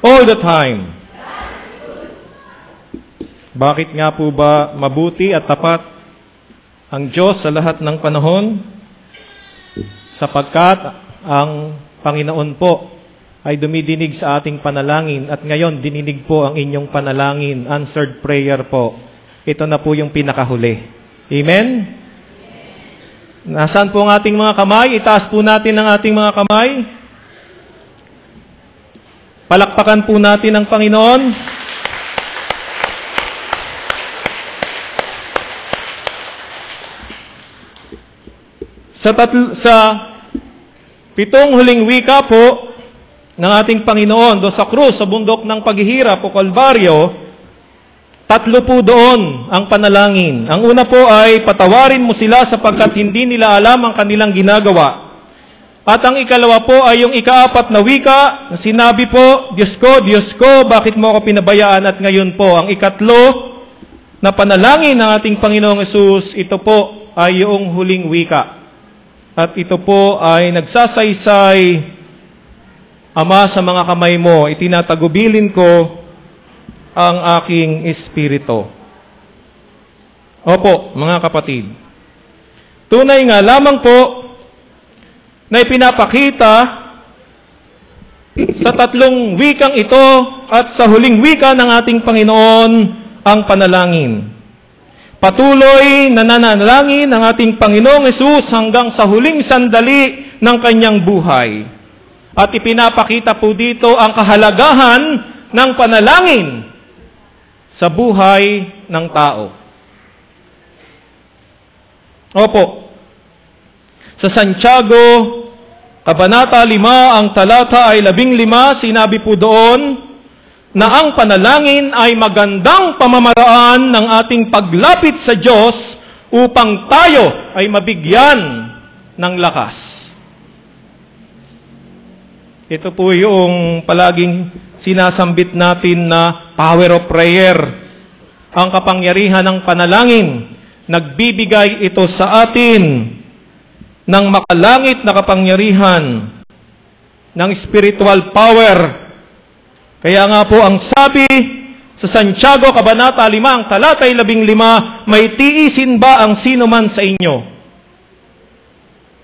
All the time. Bakit nga po ba mabuti at tapat ang Diyos sa lahat ng panahon? Sapagkat ang Panginoon po ay dumidinig sa ating panalangin at ngayon dininig po ang inyong panalangin, answered prayer po. Ito na po yung pinakahuli. Amen? Nasaan po ang ating mga kamay? Itaas po natin ang ating mga kamay. Palakpakan po natin ang Panginoon. Sa pitong huling wika po ng ating Panginoon doon sa krus, sa bundok ng paghihirap o Kalbaryo, 3 po doon ang panalangin. Ang una po ay patawarin mo sila sapagkat hindi nila alam ang kanilang ginagawa. At ang ikalawa po ay yung ika-4 na wika na sinabi po, Diyos ko, bakit mo ako pinabayaan? At ngayon po, ang ikatlo na panalangin ng ating Panginoong Hesus, ito po ay yung huling wika. At ito po ay nagsasaysay, Ama, sa mga kamay mo, itinatagubilin ko ang aking espiritu. Opo, mga kapatid. Tunay nga lamang po na ipinapakita sa 3 wikang ito at sa huling wika ng ating Panginoon ang panalangin. Patuloy na nananalangin ang ating Panginoong Hesus hanggang sa huling sandali ng kanyang buhay. At ipinapakita po dito ang kahalagahan ng panalangin sa buhay ng tao. Opo. Sa Santiago, Kabanata 5, ang talata ay 15, sinabi po doon na ang panalangin ay magandang pamamaraan ng ating paglapit sa Diyos upang tayo ay mabigyan ng lakas. Ito po yung palaging sinasambit natin na power of prayer. Ang kapangyarihan ng panalangin, nagbibigay ito sa atin ng makalangit na kapangyarihan, ng spiritual power. Kaya nga po ang sabi sa Santiago, Kabanata 5, ang talata 15, may tiisin ba ang sino man sa inyo?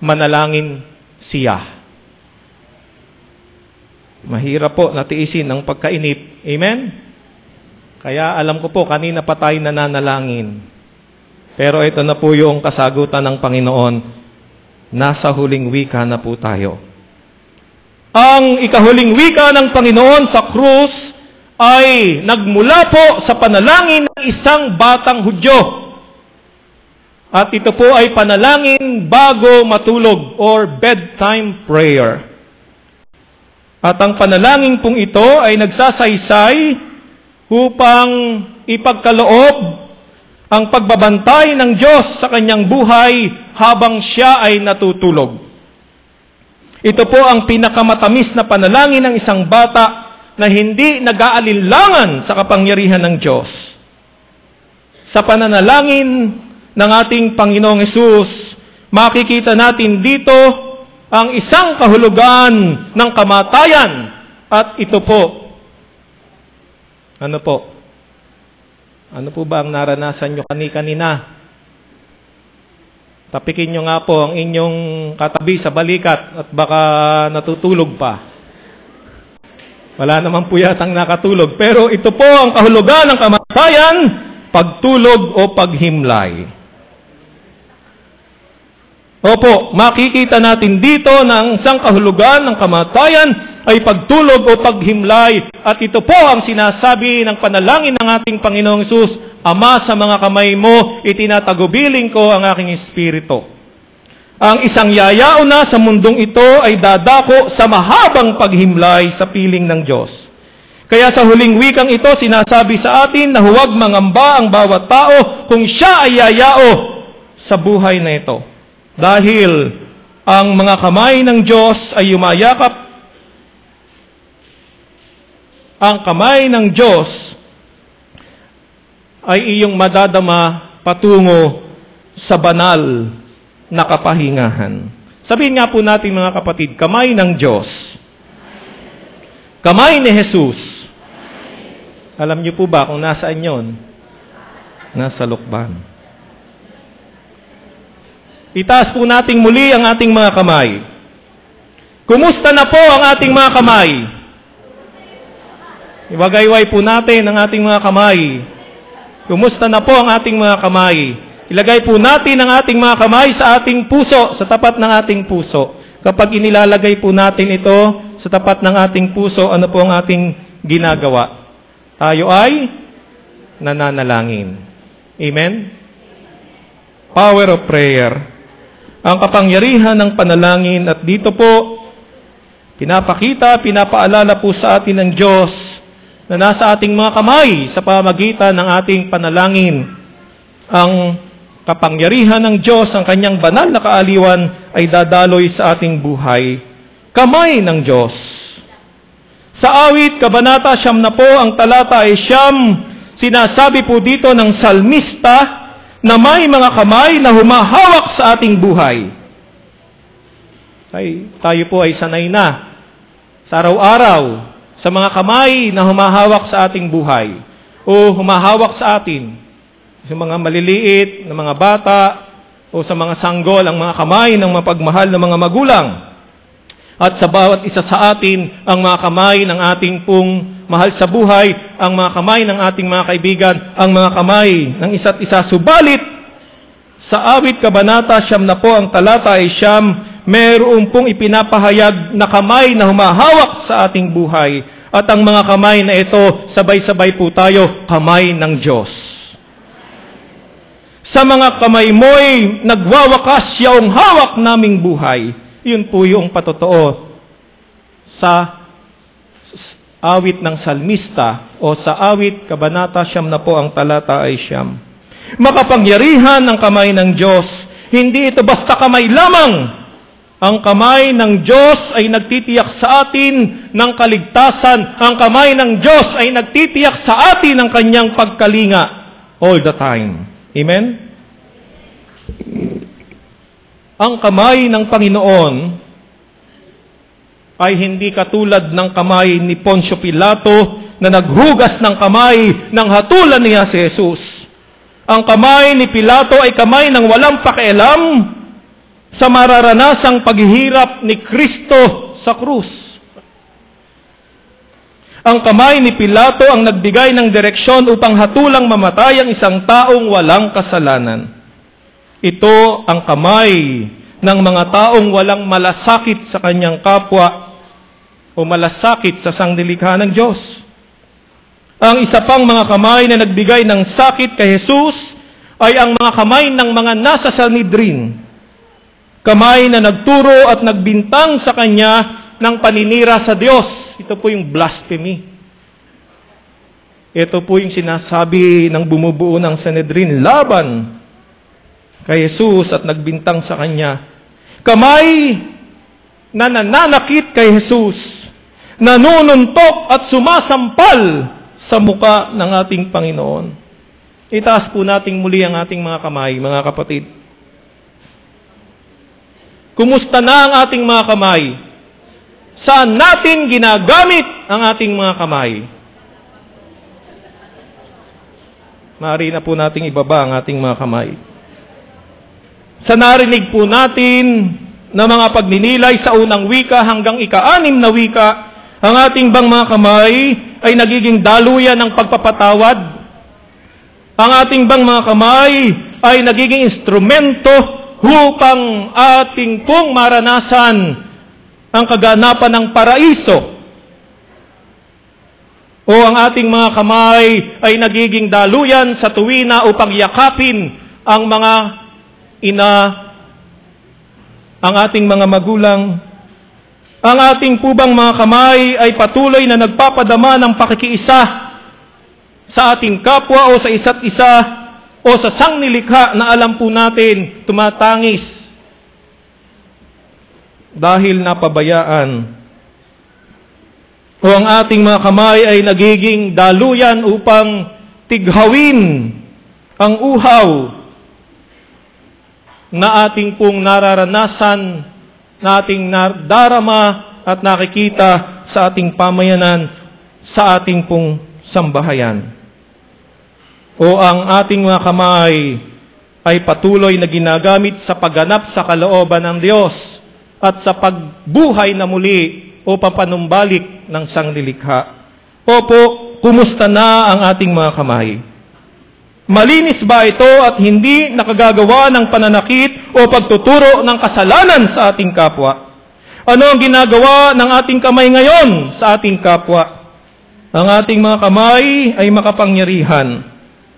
Manalangin siya. Mahirap po natiisin ang pagkainip. Amen? Kaya alam ko po, kanina pa tayo nananalangin. Pero ito na po yung kasagutan ng Panginoon. Nasa huling wika na po tayo. Ang ikahuling wika ng Panginoon sa krus ay nagmula po sa panalangin ng isang batang Hudyo. At ito po ay panalangin bago matulog or bedtime prayer. At ang panalangin pong ito ay nagsasaysay upang ipagkaloob ang pagbabantay ng Diyos sa kanyang buhay habang siya ay natutulog. Ito po ang pinakamatamis na panalangin ng isang bata na hindi nag-aalinlangan sa kapangyarihan ng Diyos. Sa pananalangin ng ating Panginoong Hesus, makikita natin dito ang isang kahulugan ng kamatayan. At ito po, ano po ba ang naranasan nyo kanina? Tapikin nyo nga po ang inyong katabi sa balikat at baka natutulog pa. Wala naman po yatang nakatulog. Pero ito po ang kahulugan ng kamatayan, pagtulog o paghimlay. Opo, makikita natin dito na ang isang kahulugan ng kamatayan ay pagtulog o paghimlay. At ito po ang sinasabi ng panalangin ng ating Panginoong Hesus, Ama, sa mga kamay mo, itinatagubilin ko ang aking espiritu. Ang isang yayao na sa mundong ito ay dadako sa mahabang paghimlay sa piling ng Diyos. Kaya sa huling wikang ito, sinasabi sa atin na huwag mangamba ang bawat tao kung siya ay yayao sa buhay na ito. Dahil ang mga kamay ng Diyos ay yumayakap. Ang kamay ng Diyos ay iyong madadama patungo sa banal na kapahingahan. Sabihin nga po natin mga kapatid, kamay ng Diyos. Kamay ni Jesus. Alam niyo po ba kung nasaan yon? Nasa lukban. Itaas po nating muli ang ating mga kamay. Kumusta na po ang ating mga kamay? Iwagayway po natin ang ating mga kamay. Kumusta na po ang ating mga kamay? Ilagay po natin ang ating mga kamay sa ating puso, sa tapat ng ating puso. Kapag inilalagay po natin ito sa tapat ng ating puso, ano po ang ating ginagawa? Tayo ay nananalangin. Amen? Power of prayer. Ang kapangyarihan ng panalangin, at dito po, pinapaalala po sa atin ng Diyos na nasa ating mga kamay sa pamagitan ng ating panalangin. Ang kapangyarihan ng Diyos, ang kanyang banal na kaaliwan ay dadaloy sa ating buhay. Kamay ng Diyos. Sa awit, Kabanata 9 po, ang talata ay 9, sinasabi po dito ng salmista na may mga kamay na humahawak sa ating buhay. Tayo po ay sanay na sa araw-araw sa mga kamay na humahawak sa ating buhay o humahawak sa atin. Sa mga maliliit na mga bata o sa mga sanggol, ang mga kamay ng mapagmahal na mga magulang. At sa bawat isa sa atin, ang mga kamay ng ating pong mahal sa buhay, ang mga kamay ng ating mga kaibigan, ang mga kamay ng isa't isa. Subalit, sa awit Kabanata 9 po, ang talata ay 9, mayroon pong ipinapahayag na kamay na humahawak sa ating buhay. At ang mga kamay na ito, sabay-sabay po tayo, kamay ng Diyos. Sa mga kamay mo'y nagwawakas yaong hawak naming buhay. Yun po yung patotoo sa awit ng salmista o sa awit Kabanata 9 po, ang talata ay 9. Makapangyarihan ng kamay ng Diyos. Hindi ito basta kamay lamang. Ang kamay ng Diyos ay nagtitiyak sa atin ng kaligtasan. Ang kamay ng Diyos ay nagtitiyak sa atin ng kanyang pagkalinga all the time. Amen? Ang kamay ng Panginoon ay hindi katulad ng kamay ni Poncio Pilato na naghugas ng kamay ng hatulan niya si Jesus. Ang kamay ni Pilato ay kamay ng walang pakialam sa mararanasang paghihirap ni Kristo sa krus. Ang kamay ni Pilato ang nagbigay ng direksyon upang hatulang mamatay ang isang taong walang kasalanan. Ito ang kamay ng mga taong walang malasakit sa kanyang kapwa o malasakit sa sangnilikha ng Diyos. Ang isa pang mga kamay na nagbigay ng sakit kay Jesus ay ang mga kamay ng mga nasa Sanhedrin. Kamay na nagturo at nagbintang sa kanya ng paninira sa Diyos. Ito po yung blasphemy. Ito po yung sinasabi ng bumubuo ng Sanhedrin laban kay Jesus at nagbintang sa kanya. Kamay na nananakit kay Jesus, nanununtok at sumasampal sa muka ng ating Panginoon. Itaas po nating muli ang ating mga kamay, mga kapatid. Kumusta na ang ating mga kamay? Saan natin ginagamit ang ating mga kamay? Maaari na po nating ibaba ang ating mga kamay. Sa narinig po natin na mga pagninilay sa unang wika hanggang ika-6 na wika, ang ating bang mga kamay ay nagiging daluyan ng pagpapatawad? Ang ating bang mga kamay ay nagiging instrumento upang ating pong maranasan ang kaganapan ng paraiso? O ang ating mga kamay ay nagiging daluyan sa tuwina upang yakapin ang mga ina, ang ating mga magulang? Ang ating pubang mga kamay ay patuloy na nagpapadama ng pakikiisa sa ating kapwa o sa isa't isa o sa sangnilikha na alam po natin tumatangis dahil napabayaan? O ang ating mga kamay ay nagiging daluyan upang tighawin ang uhaw na ating pong nararanasan, na ating darama at nakikita sa ating pamayanan, sa ating pong sambahayan. O ang ating mga kamay ay patuloy na ginagamit sa pagganap sa kalooban ng Diyos at sa pagbuhay na muli o papanumbalik ng sanglilikha. Opo, kumusta na ang ating mga kamay? Malinis ba ito at hindi nakagagawa ng pananakit o pagtuturo ng kasalanan sa ating kapwa? Ano ang ginagawa ng ating kamay ngayon sa ating kapwa? Ang ating mga kamay ay makapangyarihan.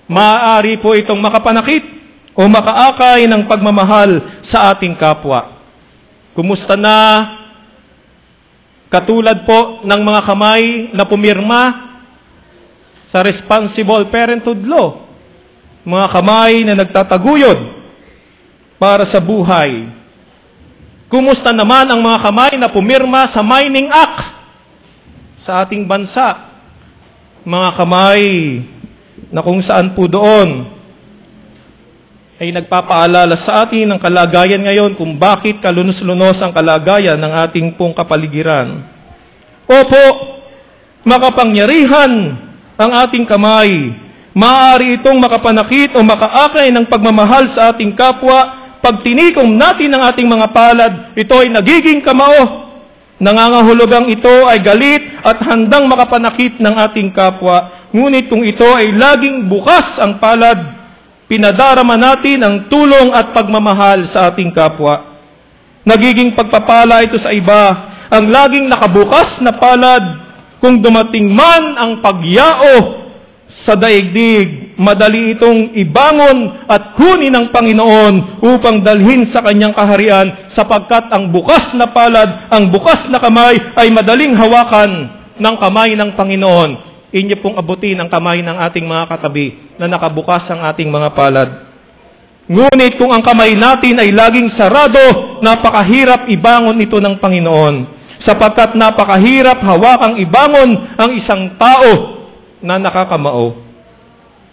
Maaari po itong makapanakit o makaakay ng pagmamahal sa ating kapwa. Kumusta na katulad po ng mga kamay na pumirma sa Responsible Parenthood Law? Mga kamay na nagtataguyod para sa buhay. Kumusta naman ang mga kamay na pumirma sa Mining Act sa ating bansa? Mga kamay na kung saan po doon ay nagpapaalala sa atin ng kalagayan ngayon kung bakit kalunos-lunos ang kalagayan ng ating pong kapaligiran. Opo, makapangyarihan ang ating kamay. Maaari itong makapanakit o makaakay ng pagmamahal sa ating kapwa. Pag tinikom natin ang ating mga palad, ito ay nagiging kamao. Nangangahulugang ito ay galit at handang makapanakit ng ating kapwa. Ngunit kung ito ay laging bukas ang palad, pinadarama natin ang tulong at pagmamahal sa ating kapwa. Nagiging pagpapala ito sa iba. Ang laging nakabukas na palad, kung dumating man ang pagyao sa daigdig, madali itong ibangon at kunin ng Panginoon upang dalhin sa kanyang kaharian, sapagkat ang bukas na palad, ang bukas na kamay ay madaling hawakan ng kamay ng Panginoon. Inyo pong abutin ang kamay ng ating mga katabi na nakabukas ang ating mga palad. Ngunit kung ang kamay natin ay laging sarado, napakahirap ibangon ito ng Panginoon, sapagkat napakahirap hawakang ibangon ang isang tao na nakakamao.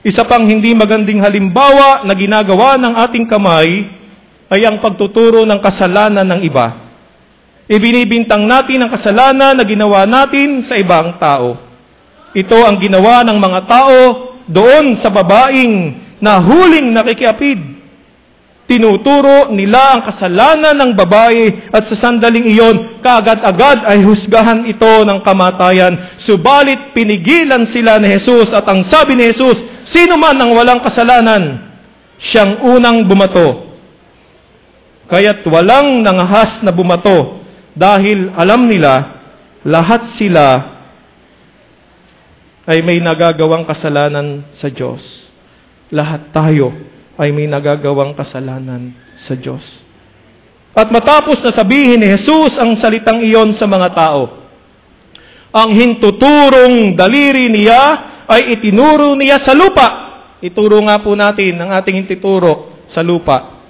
Isa pang hindi magandang halimbawa na ginagawa ng ating kamay ay ang pagtuturo ng kasalanan ng iba. Ibinibintang natin ang kasalanan na ginawa natin sa ibang tao. Ito ang ginawa ng mga tao doon sa babaeng na huling nakikiapid. Tinuturo nila ang kasalanan ng babae at sa sandaling iyon, kaagad-agad ay husgahan ito ng kamatayan. Subalit pinigilan sila ni Jesus at ang sabi ni Jesus, sino man ang walang kasalanan, siyang unang bumato. Kaya't walang nangahas na bumato dahil alam nila, lahat sila ay may nagagawang kasalanan sa Diyos. Lahat tayo ay may nagagawang kasalanan sa Diyos. At matapos na sabihin ni Jesus ang salitang iyon sa mga tao, ang hintuturong daliri niya ay itinuro niya sa lupa. Ituro nga po natin ang ating hintuturo sa lupa.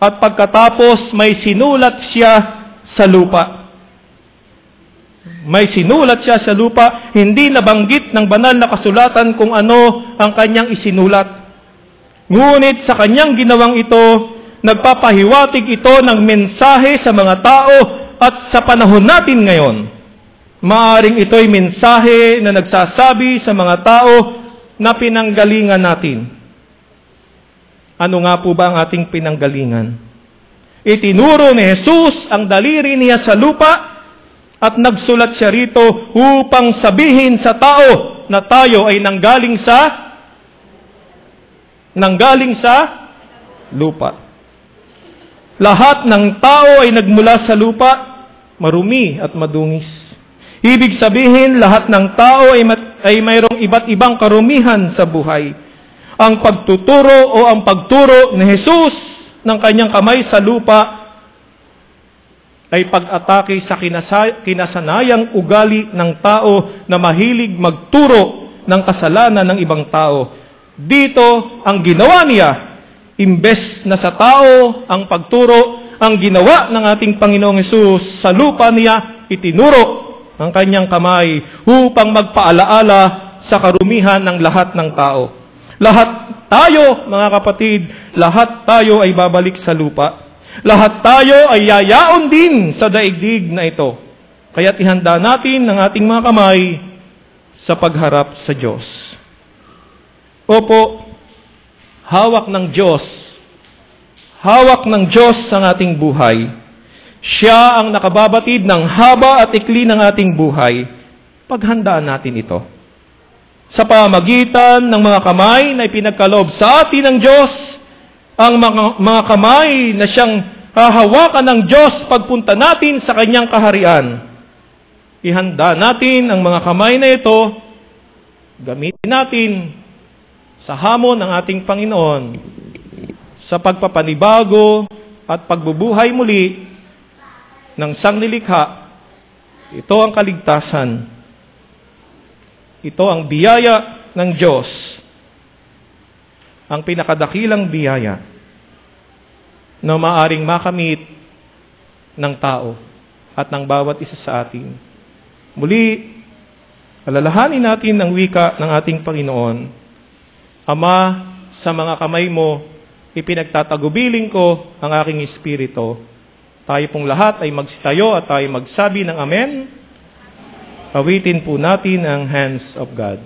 At pagkatapos may sinulat siya sa lupa. May sinulat siya sa lupa, hindi nabanggit ng banal na kasulatan kung ano ang kanyang isinulat. Ngunit sa kanyang ginawang ito, nagpapahiwatig ito ng mensahe sa mga tao at sa panahon natin ngayon. Maaring ito'y mensahe na nagsasabi sa mga tao na pinanggalingan natin. Ano nga po ba ang ating pinanggalingan? Itinuro ni Jesus ang daliri niya sa lupa at nagsulat siya rito upang sabihin sa tao na tayo ay nanggaling sa lupa. Lahat ng tao ay nagmula sa lupa, marumi at madungis. Ibig sabihin, lahat ng tao ay mayroong iba't ibang karumihan sa buhay. Ang pagtuturo o ang pagturo ni Jesus ng kanyang kamay sa lupa ay pag-atake sa kinasanayang ugali ng tao na mahilig magturo ng kasalanan ng ibang tao. Dito, ang ginawa niya, imbes na sa tao ang pagturo, ang ginawa ng ating Panginoong Hesus sa lupa niya, itinuro ang kanyang kamay upang magpaalaala sa karumihan ng lahat ng tao. Lahat tayo, mga kapatid, lahat tayo ay babalik sa lupa. Lahat tayo ay yayaon din sa daigdig na ito. Kaya't ihanda natin ang ating mga kamay sa pagharap sa Diyos. Opo, hawak ng Diyos. Hawak ng Diyos ang ating buhay. Siya ang nakababatid ng haba at ikli ng ating buhay. Paghandaan natin ito. Sa pamagitan ng mga kamay na ipinagkaloob sa atin ng Diyos, ang mga kamay na siyang hahawakan ng Diyos pagpunta natin sa Kanyang kaharian. Ihanda natin ang mga kamay na ito, gamitin natin sa hamon ng ating Panginoon, sa pagpapanibago at pagbubuhay muli ng sanglilikha. Ito ang kaligtasan. Ito ang biyaya ng Diyos. Ang pinakadakilang biyaya na maaring makamit ng tao at ng bawat isa sa atin. Muli, alalahanin natin ang wika ng ating Panginoon. Ama, sa mga kamay mo, ipinagtatagubilin ko ang aking espiritu. Tayo pong lahat ay magsitayo at tayo magsabi ng Amen. Awitin po natin ang Hands of God.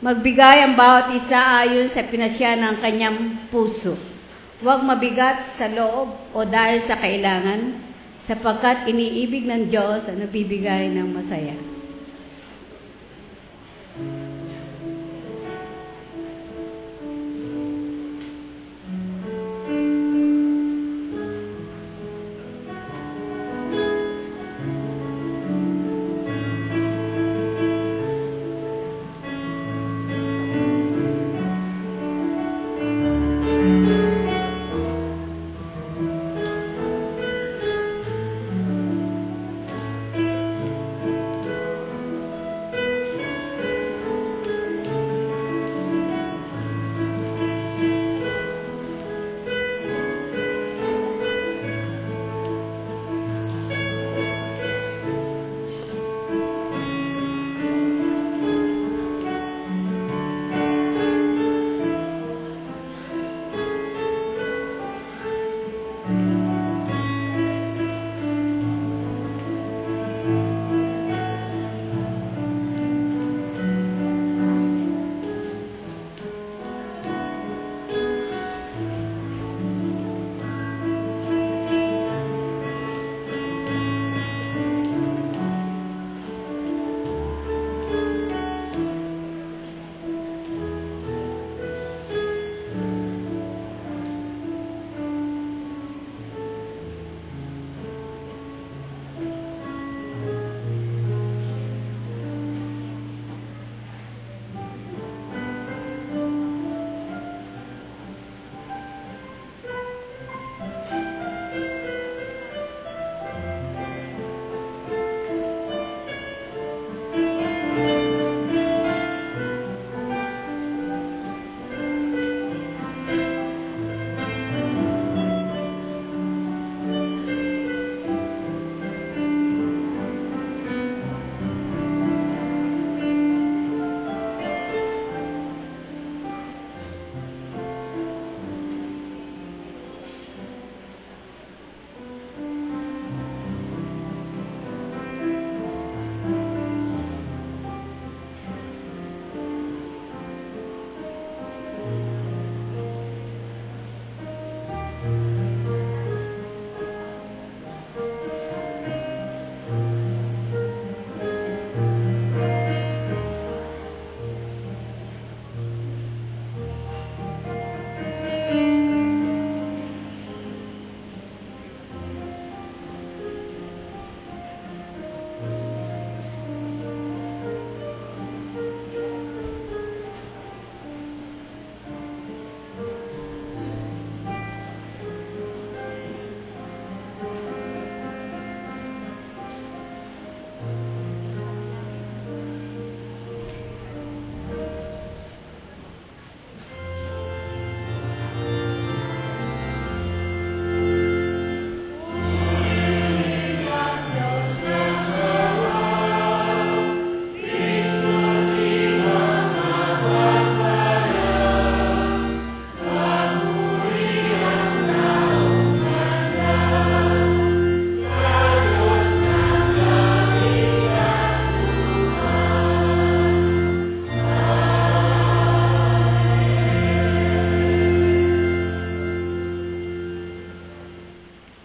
Magbigay ang bawat isa ayon sa pinasya ng kanyang puso. Huwag mabigat sa loob o dahil sa kailangan, sapagkat iniibig ng Diyos ang nagbibigay ng masaya.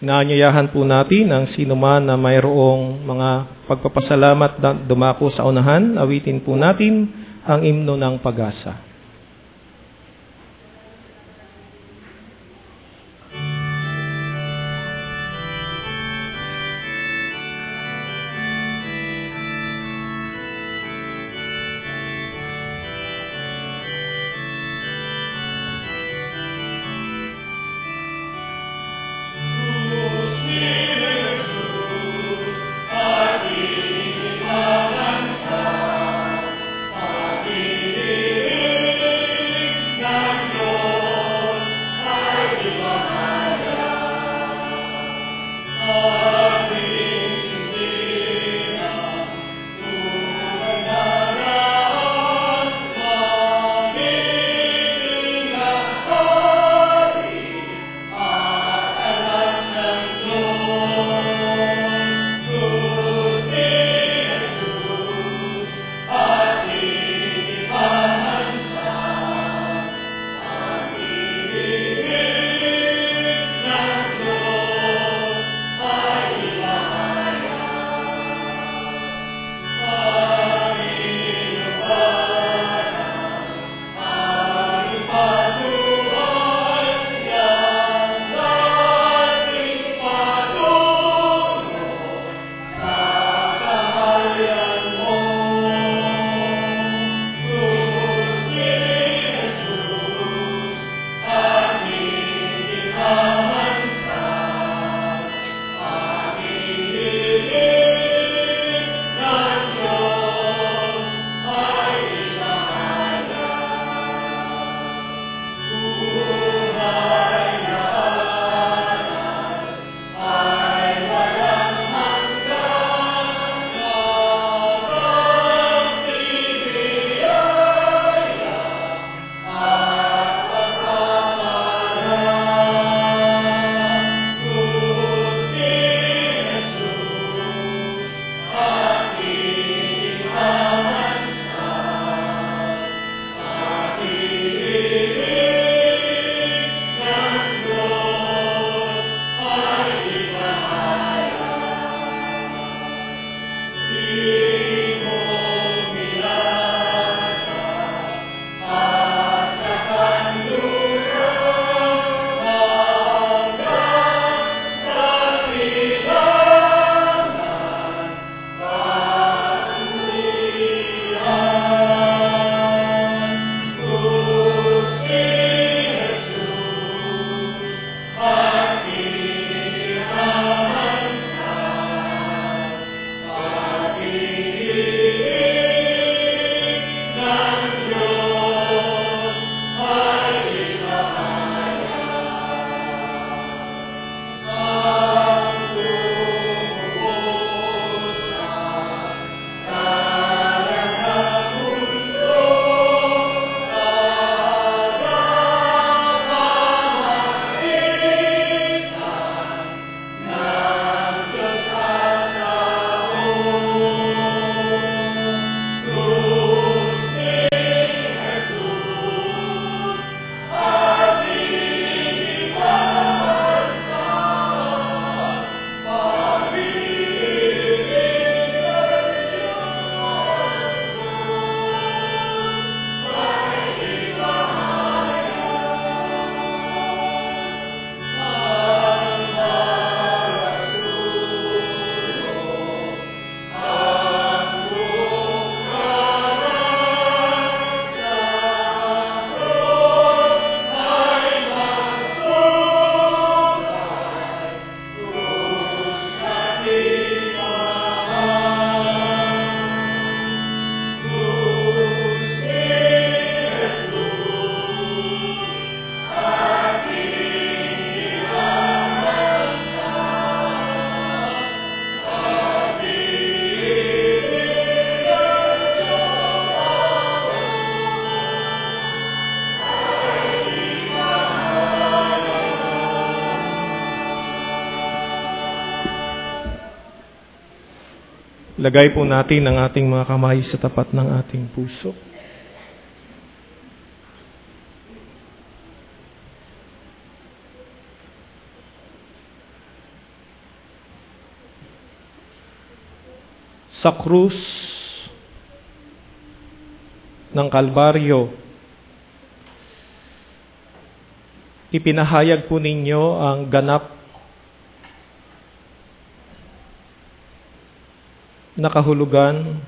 inaanyayahan po natin ang sino man na mayroong mga pagpapasalamat na dumako sa unahan. Awitin po natin ang himno ng pag-asa. Lagay po natin ang ating mga kamay sa tapat ng ating puso. sa krus ng Kalbaryo, ipinahayag po ninyo ang ganap na kahulugan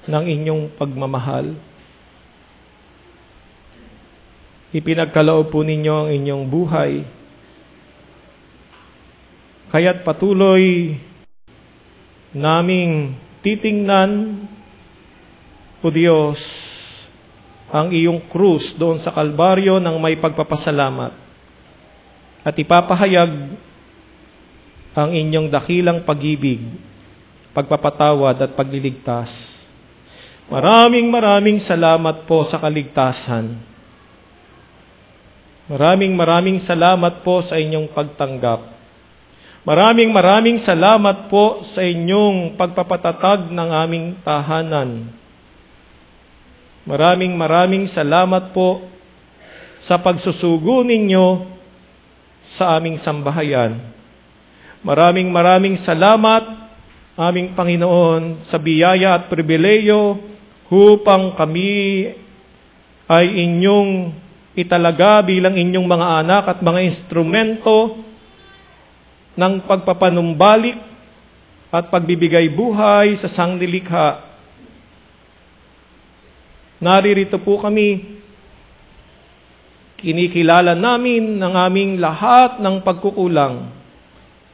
ng inyong pagmamahal. Ipinagkaloob po ninyo ang inyong buhay. Kaya't patuloy naming titingnan, O Diyos, ang iyong krus doon sa Kalbaryo ng may pagpapasalamat at ipapahayag ang inyong dakilang pag-ibig, pagpapatawad at pagliligtas. Maraming salamat po sa kaligtasan. Maraming salamat po sa inyong pagtanggap. Maraming salamat po sa inyong pagpapatatag ng aming tahanan. Maraming salamat po sa pagsusugo ninyo sa aming sambahayan. Maraming salamat, aming Panginoon, sa biyaya at pribileyo upang kami ay inyong italaga bilang inyong mga anak at mga instrumento ng pagpapanumbalik at pagbibigay buhay sa sangnilikha. Naririto po kami, kinikilala namin ng aming lahat ng pagkukulang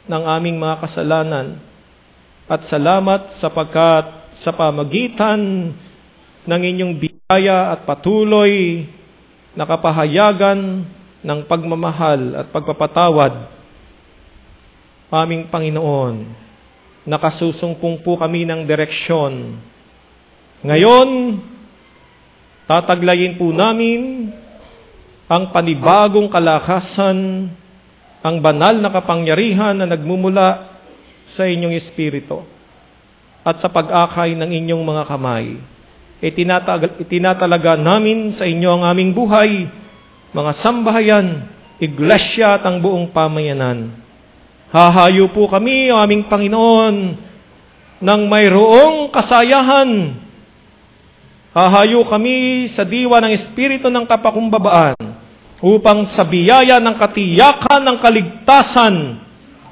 ng aming mga kasalanan at salamat sapagkat sa pamagitan ng inyong biyaya at patuloy na kapahayagan ng pagmamahal at pagpapatawad, aming Panginoon, nakasusungpong po kami ng direksyon. Ngayon, tataglayin po namin ang panibagong kalakasan, ang banal na kapangyarihan na nagmumula sa inyong espiritu at sa pag-akay ng inyong mga kamay. Itinatalaga namin sa inyo ang aming buhay, mga sambahayan, iglesia at ang buong pamayanan. Hahayo po kami, o aming Panginoon, ng mayroong kasayahan. Hahayo kami sa diwa ng Espiritu ng kapakumbabaan upang sa biyaya ng katiyakan ng kaligtasan,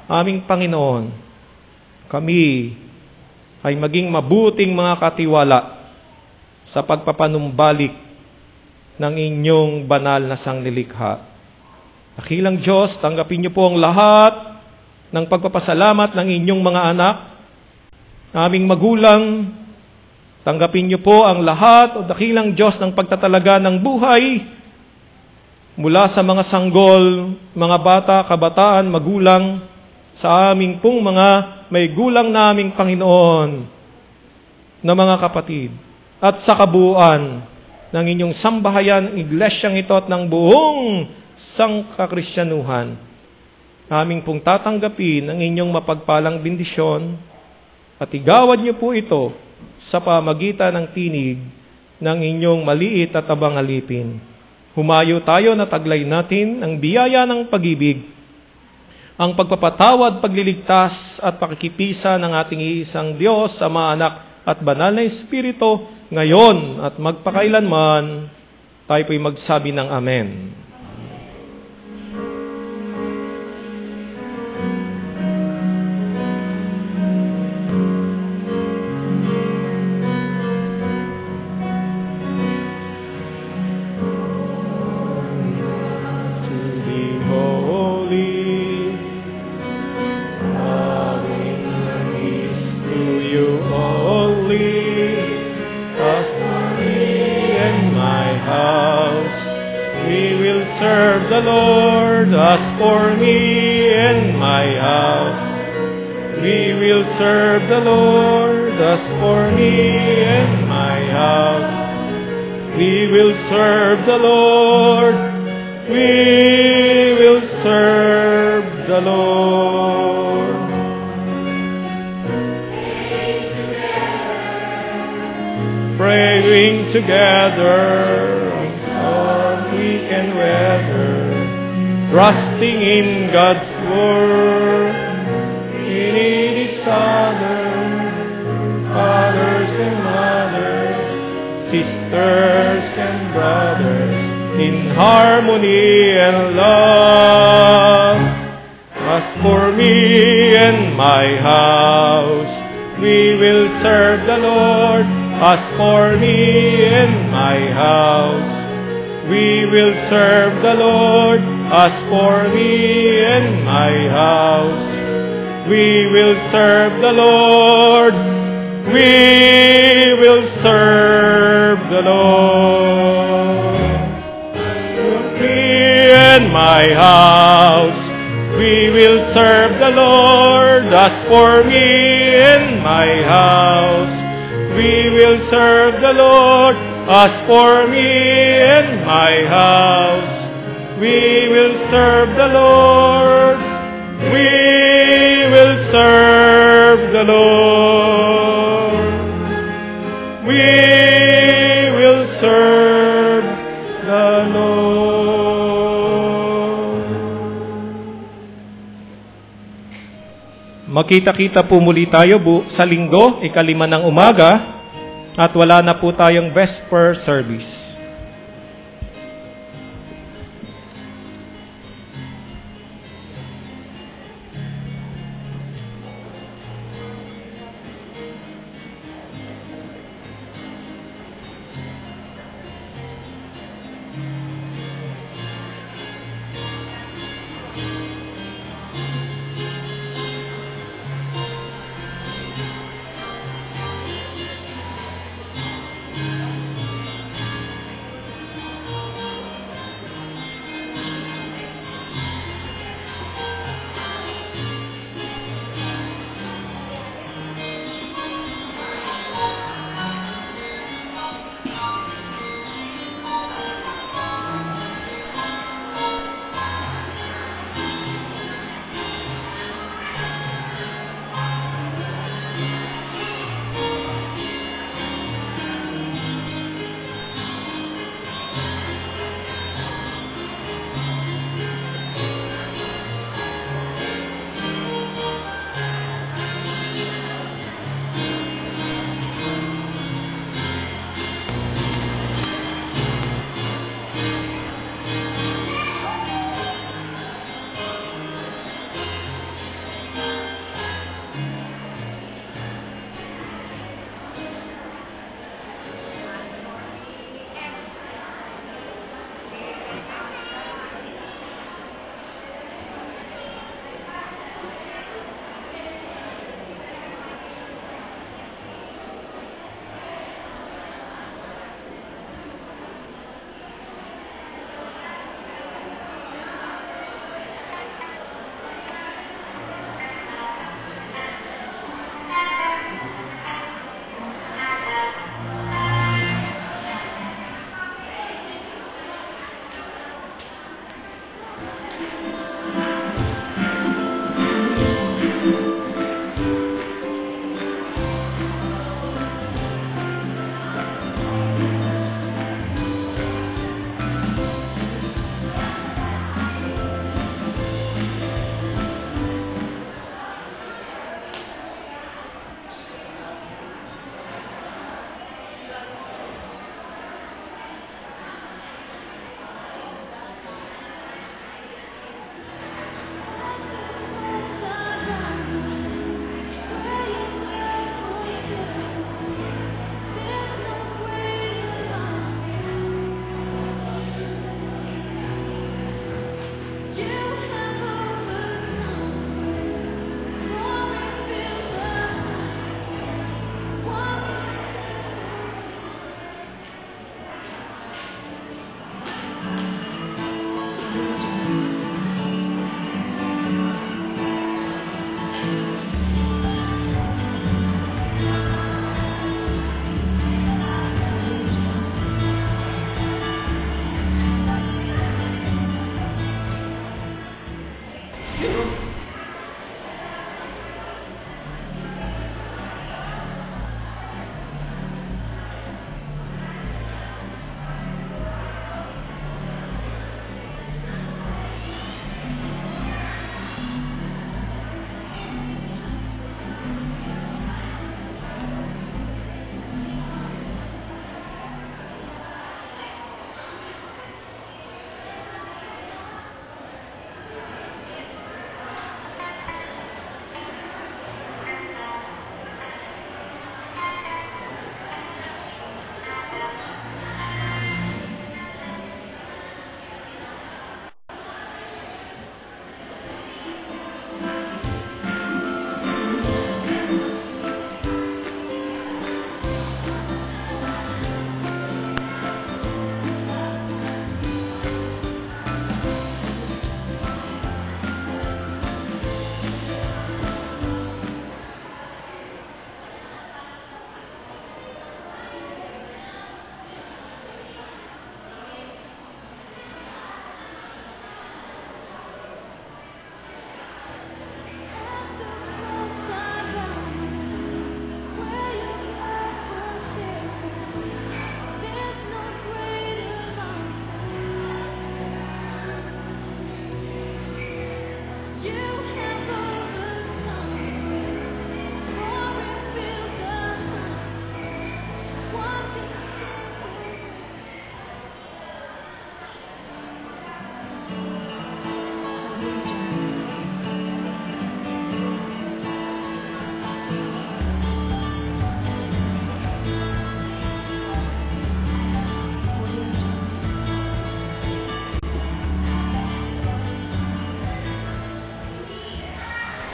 aming Panginoon, kami ay maging mabuting mga katiwala sa pagpapanumbalik ng inyong banal na sanglilikha. Dakilang Diyos, tanggapin niyo po ang lahat ng pagpapasalamat ng inyong mga anak, aming magulang. Tanggapin niyo po ang lahat, o dakilang Diyos, ng pagtatalaga ng buhay mula sa mga sanggol, mga bata, kabataan, magulang, sa aming pong mga may gulang naming Panginoon na mga kapatid, at sa kabuuan ng inyong sambahayan, iglesyang ito at ng buong sangkakristyanuhan. Aming pong tatanggapin ang inyong mapagpalang bendisyon at igawad niyo po ito sa pamagitan ng tinig ng inyong maliit at abang alipin. Humayo tayo na taglay natin ang biyaya ng pag-ibig, ang pagpapatawad, pagliligtas at pakikipisa ng ating iisang Diyos, Ama, Anak at Banal na Espiritu, ngayon at magpakailanman. Tayo po'y magsabi ng Amen. the Lord. As for me and my house, we will serve the Lord. As for me and my house, we will serve the Lord. We will serve the Lord. Praying together on storm we can weather, trusting in God's word in each side. harmony and love. As for me and my house, we will serve the Lord. As for me and my house, we will serve the Lord. As for me and my house, we will serve the Lord. We will serve the Lord. Me and my house, we will serve the Lord. As for me and my house, we will serve the Lord. As for me and my house, we will serve the Lord. We will serve the Lord. We will serve the Lord. Makita-kita po muli tayo sa linggo, 5 ng umaga, at wala na po tayong Vesper service.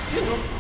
You know,